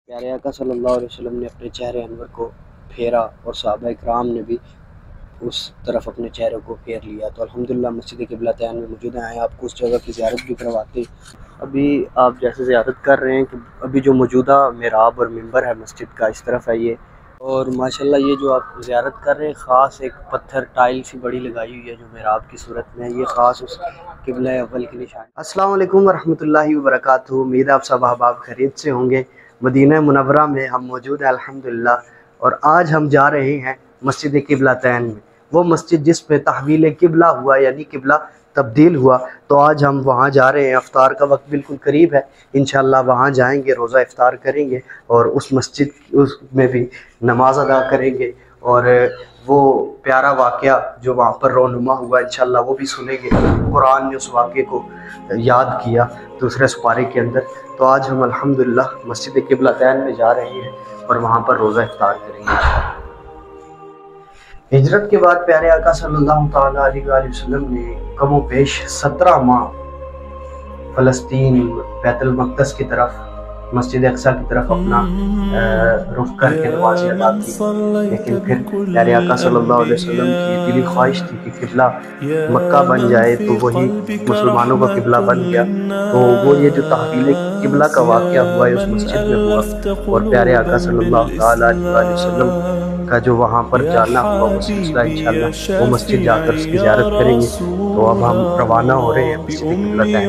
प्यारे आका सल्लल्लाहु अलैहि वसल्लम ने अपने चेहरे अनवर को फेरा और सहाबा इकराम ने भी उस तरफ अपने चेहरे को फेर लिया। तो अल्हम्दुलिल्लाह मस्जिद क़िबलतैन में मौजूद हैं, आपको उस जगह की ज़ियारत भी करवाते हैं। अभी आप जैसे ज़ियारत कर रहे हैं कि अभी जो मौजूदा मेहराब और मिंबर है मस्जिद का, इस तरफ है ये। और माशाल्लाह ये जो आप ज़ियारत कर रहे हैं, ख़ास एक पत्थर टाइल सी बड़ी लगाई हुई है जो मेहराब की सूरत में है, ये ख़ास उस क़िबला अव्वल की निशानी। अस्सलाम वालेकुम वरहमतुल्लाहि वबरकातुहू। उम्मीद है आप सब अहबाब खैरियत से होंगे। मदीना मुनव्वरा में हम मौजूद हैं अल्हम्दुलिल्लाह। और आज हम जा रहे हैं मस्जिद क़िबलतैन में, वो मस्जिद जिस पे तहवील किबला हुआ, यानी किबला तब्दील हुआ। तो आज हम वहाँ जा रहे हैं। इफ्तार का वक्त बिल्कुल करीब है, इंशाल्लाह वहाँ जाएंगे, रोज़ा इफ्तार करेंगे और उस मस्जिद उसमें भी नमाज अदा करेंगे। और वो प्यारा वाक़या जो वहाँ पर रोनुमा हुआ, इंशाल्लाह वो भी सुनेंगे। कुरान ने उस वाक़े को याद किया दूसरे सुपारे के अंदर। तो आज हम अल्हम्दुलिल्लाह मस्जिद क़िबलतैन में जा रहे हैं और वहाँ पर रोज़ा इफ्तार करेंगे। हिजरत के बाद प्यारे आका सल्लल्लाहु तआला अलैहि वसल्लम ने कमो पेश 17 माह फ़लस्तीन बैतुल मक़दस की तरफ, मस्जिद अक़सा की तरफ अपना रुख करके नमाज़ें अदा की। लेकिन फिर प्यारे आका सल्लल्लाहु अलैहि वसल्लम की दिली ख्वाहिश थी कि किबला मक्का बन जाए, तो वही मुसलमानों का किबला बन गया। तो वो ये जो तहवील किबला का वाक़या हुआ है उस मस्जिद में हुआ। और प्यारे आका सल्लल्लाहु तआला अलैहि वसल्लम का जो वहाँ पर जाना हुआ वो सिलसिला, इंशाअल्लाह वो मस्जिद जाकर उसकी ज़ियारत करेंगे। तो अब हम रवाना हो रहे हैं मस्जिद क़िबलतैन।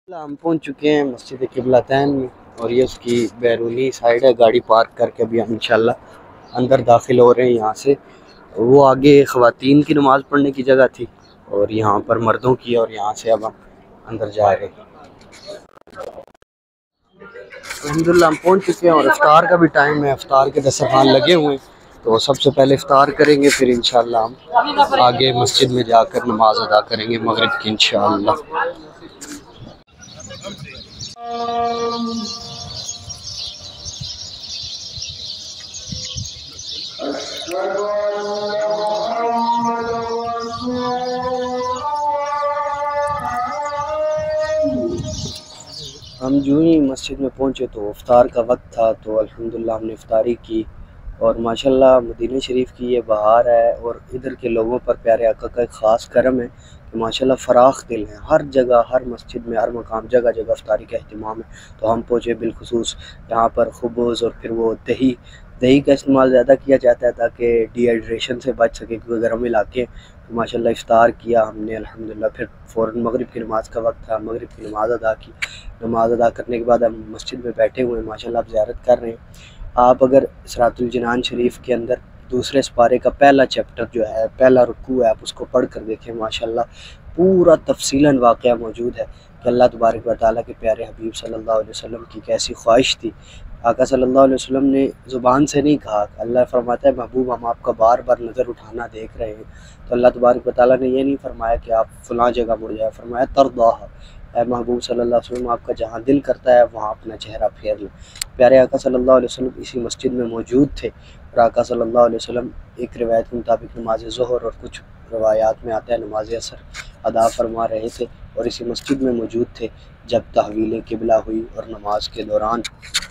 हम पहुंच चुके हैं मस्जिद क़िबलतैन में और ये उसकी बैरूनी साइड है। गाड़ी पार्क करके अभी हम इंशाल्लाह अंदर दाखिल हो रहे हैं। यहाँ से वो आगे ख़वातीन की नमाज़ पढ़ने की जगह थी और यहाँ पर मर्दों की, और यहाँ से अब हम अंदर जा रहे हैं। अल्हम्दुलिल्लाह हम पहुँच चुके हैं और इफ्तार का भी टाइम है। इफ्तार के दस्तरखान लगे हुए हैं, तो सबसे पहले इफ्तार करेंगे, फिर इंशाल्लाह हम आगे मस्जिद में जाकर नमाज अदा करेंगे मगरिब की इंशाल्लाह। हम जो ही मस्जिद में पहुँचे तो इफ्तार का वक्त था, तो अल्हम्दुलिल्लाह हमने इफ्तारी की। और माशाल्लाह मदीना शरीफ की ये बहार है और इधर के लोगों पर प्यारे आका का एक ख़ास करम है कि माशाल्लाह फ़राख दिल है। हर जगह, हर मस्जिद में, हर मकाम, जगह जगह इफ्तारी का अहतमाम है। तो हम पहुँचे बिलखुसूस यहाँ पर खुबूज़ और फिर वो दही दही का इस्तेमाल ज़्यादा किया जाता है ताकि डिहाइड्रेशन से बच सके, क्योंकि गर्म इलाके। तो माशाल्लाह इफ्तार किया हमने अल्हम्दुलिल्लाह। फिर फ़ौरन मगरिब की नमाज़ का वक्त था, मगरिब की नमाज़ अदा की। नमाज़ अदा करने के बाद हम मस्जिद में बैठे हुए हैं, माशाल्लाह आप ज़ियारत कर रहे हैं। आप अगर सिरातुल जिनान शरीफ के अंदर दूसरे सिपारे का पहला चैप्टर जो है, पहला रुकू है, आप उसको पढ़ कर देखें, माशाल्लाह पूरा तफसीलन वाक़या मौजूद है कि अल्लाह तबारक व तआला के प्यारे हबीब सल्लल्लाहु अलैहि वसल्लम की कैसी ख्वाहिश थी। आका सल्लल्लाहु अलैहि वसल्लम ने ज़ुबान से नहीं कहा, अल्लाह फरमाता है महबूब हम आपका बार बार नज़र उठाना देख रहे हैं। तो अल्लाह तबारक व तआला ने ये नहीं फरमाया कि आप फ़लाँ जगह मुड़ जाए, फरमाया तरदाह, ऐ महबूब सल्लल्लाहु अलैहि वसल्लम आपका जहाँ दिल करता है वहाँ अपना चेहरा फेर लें। प्यारे आका सल्लल्लाहु अलैहि वसल्लम इसी मस्जिद में मौजूद थे और आका सल्लल्लाहु अलैहि वसल्लम एक रिवायत के मुताबिक नमाज ज़ोहर और कुछ रवायात में आता है नमाज असर अदा फरमा रहे थे और इसी मस्जिद में मौजूद थे जब तहवील किबला हुई। और नमाज के दौरान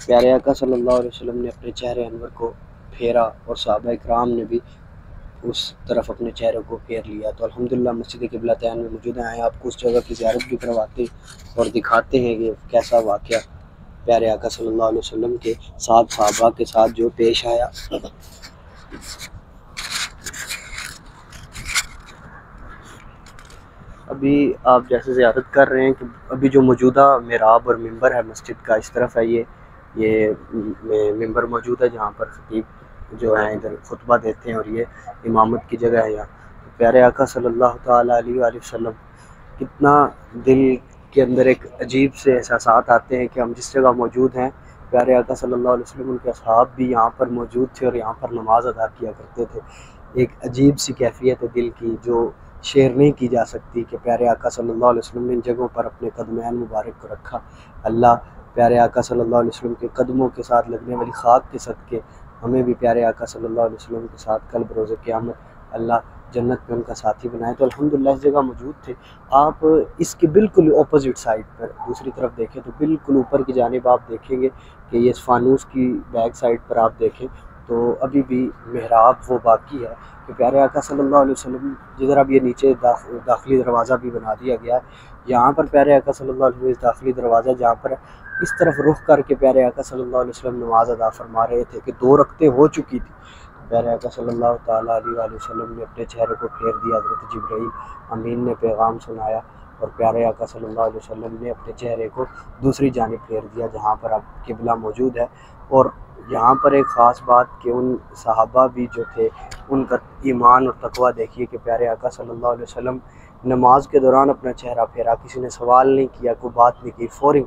प्यारे आका सल्लल्लाहु अलैहि वसल्लम ने अपने चेहरे अनवर को फेरा और सहाबा इकराम ने भी उस तरफ अपने चेहरे को फेर लिया। तो अल्हम्दुलिल्लाह मस्जिद क़िबलतैन में मौजूद हैं, आपको उस जगह की ज़ियारत भी करवाते और दिखाते हैं कि कैसा वाक़या प्यारे आका सल्लल्लाहु अलैहि वसल्लम के साथ सहाबा के साथ जो पेश आया। अभी आप जैसे ज़ियारत कर रहे हैं कि अभी जो मौजूदा मेहराब और मिंबर है मस्जिद का, इस तरफ है ये मिंबर मौजूद है जहाँ पर खतीब जो हैं इधर खुतबा देते हैं और ये इमामत की जगह है यहाँ। तो प्यारे आका सल्लल्लाहु तआला अलैहि वसल्लम, कितना दिल के अंदर एक अजीब से एहसासात आते हैं कि हम जिस जगह मौजूद हैं प्यारे आका सल्लल्लाहु अलैहि वसल्लम उनके असहाब भी यहाँ पर मौजूद थे और यहाँ पर नमाज अदा किया करते थे। एक अजीब सी कैफियत है दिल की जो शेयर नहीं की जा सकती कि प्यारे आका सल्लल्लाहु अलैहि वसल्लम ने इन जगहों पर अपने कदमैन मुबारक को रखा। अल्लाह प्यारे आका सल्लल्लाहु अलैहि वसल्लम के कदमों के साथ लगने वाली खाक के सदके हमें भी प्यारे आका सल्लल्लाहु अलैहि वसल्लम के साथ कल बरोज़ क़यामत अल्लाह जन्नत में उनका साथी बनाए। तो अल्हम्दुलिल्लाह इस जगह मौजूद थे। आप इसके बिल्कुल ऑपोजिट साइड पर दूसरी तरफ देखें तो बिल्कुल ऊपर की जानिब आप देखेंगे कि ये फानूस की बैक साइड पर आप देखें तो अभी भी मेहराब वो बाकी है कि प्यारे आका सल्लल्लाहु अलैहि वसल्लम जिधर अब ये नीचे दाखिली दरवाज़ा भी बना दिया गया है, यहाँ पर प्यारे आका सल्लल्लाहु अलैहि वसल्लम दाखिली दरवाज़ा जहाँ पर इस तरफ रुख करके प्यारे आका सल्लल्लाहु अलैहि वसल्लम नमाज अदा फरमा रहे थे कि 2 रकतें हो चुकी थी। प्यारे आका सल्लल्लाहु ताला अलैहि वसल्लम ने अपने चेहरे को फेर दिया। हज़रत जिब्राइल अमीन ने पैगाम सुनाया और प्यारे आका सल्लल्लाहु अलैहि वसल्लम ने अपने चेहरे को दूसरी जानिब फेर दिया जहाँ पर अब किबला मौजूद है। और यहाँ पर एक ख़ास बात कि उन सहाबा भी जो थे उनका ईमान और तकवा देखिए कि प्यारे आका सल्लल्लाहु अलैहि वसल्लम नमाज के दौरान अपना चेहरा फेरा, किसी ने सवाल नहीं किया, कोई बात नहीं की, फ़ौरन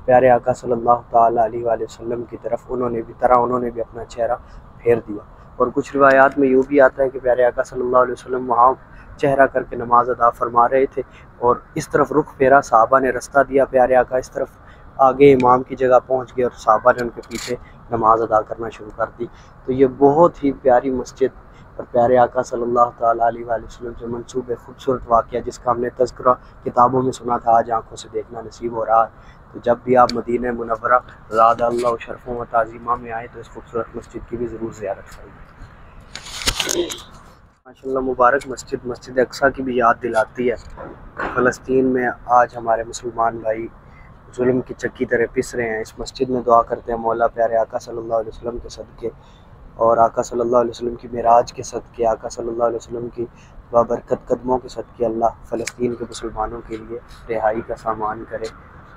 प्यारे आका सल्लल्लाहु ताला अलैहि वसल्लम की तरफ उन्होंने भी अपना चेहरा फेर दिया। और कुछ रिवायात में यूँ भी आता है कि प्यारे आका सल्लल्लाहु अलैहि वसल्लम वहाँ चेहरा करके नमाज अदा फरमा रहे थे और इस तरफ रुख फेरा, सहाबा ने रास्ता दिया, प्यारे आका इस तरफ आगे इमाम की जगह पहुँच गए और सहाबा ने उनके पीछे नमाज अदा करना शुरू कर दी। तो ये बहुत ही प्यारी मस्जिद और प्यारे आका सल्लल्लाहु ताला अलैहि वसल्लम से मंसूब एक खूबसूरत वाक़या जिसका हमने तज़किरा किताबों में सुना था, आज आँखों से देखना नसीब हो रहा है। तो जब भी आप मदीना मुनव्वरा ज़ादल्लाहु शरफ़ों व ताज़ीमा में आए तो इस खूबसूरत मस्जिद की भी ज़रूर ज़ियारत करें। माशाअल्लाह मुबारक मस्जिद अक्सा की भी याद दिलाती है। फ़लस्तीन में आज हमारे मुसलमान भाई जुल्म की चक्की तरह पिस रहे हैं। इस मस्जिद में दुआ करते हैं मौला प्यारे आका सल्लल्लाहु अलैहि वसल्लम के सदक़े और आका सल्लल्लाहु अलैहि वसल्लम की मेराज के सदक़े, आका सल्लल्लाहु अलैहि वसल्लम की बाबरकत कदमों के सदक़े अल्लाह फ़लस्तीन के मुसलमानों के लिए रिहाई का सामान करे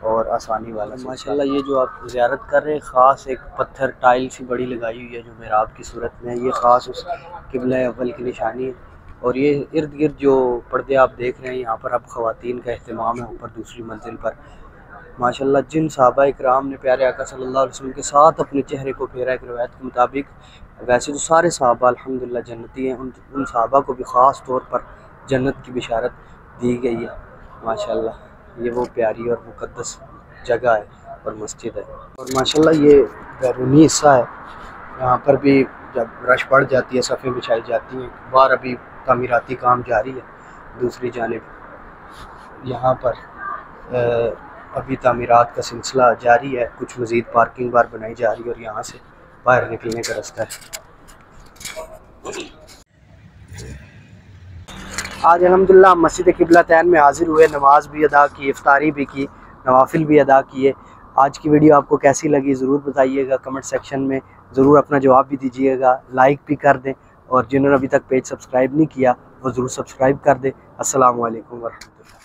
और आसानी वाला। माशाअल्लाह ये जो आप ज़ियारत कर रहे हैं ख़ास एक पत्थर टाइल सी बड़ी लगाई हुई है जो मेहराब की सूरत में है, ये ख़ास उस किबला अव्वल की निशानी है। और ये इर्द गिर्द जो पर्दे आप देख रहे हैं यहाँ पर अब ख़वातीन का अहतमाम है ऊपर दूसरी मंजिल पर। माशाअल्लाह जिन सहाबा इकराम ने प्यारे आका सल्लल्लाहु अलैहि वसल्लम के साथ अपने चेहरे को फेरा, एक रवायत के मुताबिक वैसे तो सारे सहाबा अल्हम्दुलिल्लाह जन्नती हैं, उन सहाबा को भी ख़ास तौर पर जन्नत की बिशारत दी गई है। माशाअल्लाह ये वो प्यारी और मुक़द्दस जगह है और मस्जिद है। और माशाअल्लाह ये बैरूनी हिस्सा है, यहाँ पर भी जब रश बढ़ जाती है सफ़ें बिछाई जाती हैं। बाहर अभी तामीराती काम जारी है, दूसरी जानिब यहाँ पर अभी तामीरात का सिलसिला जारी है, कुछ मज़ीद पार्किंग बार बनाई जा रही है और यहाँ से बाहर निकलने का रास्ता है। आज अल्हम्दुलिल्लाह मस्जिद क़िबलतैन में हाज़िर हुए, नमाज भी अदा की, इफ्तारी भी की, नवाफिल भी अदा किए। आज की वीडियो आपको कैसी लगी ज़रूर बताइएगा, कमेंट सेक्शन में ज़रूर अपना जवाब भी दीजिएगा, लाइक भी कर दें और जिन्होंने अभी तक पेज सब्सक्राइब नहीं किया वो ज़रूर सब्सक्राइब कर दें। अस्सलामु अलैकुम वरहमतुल्लाह।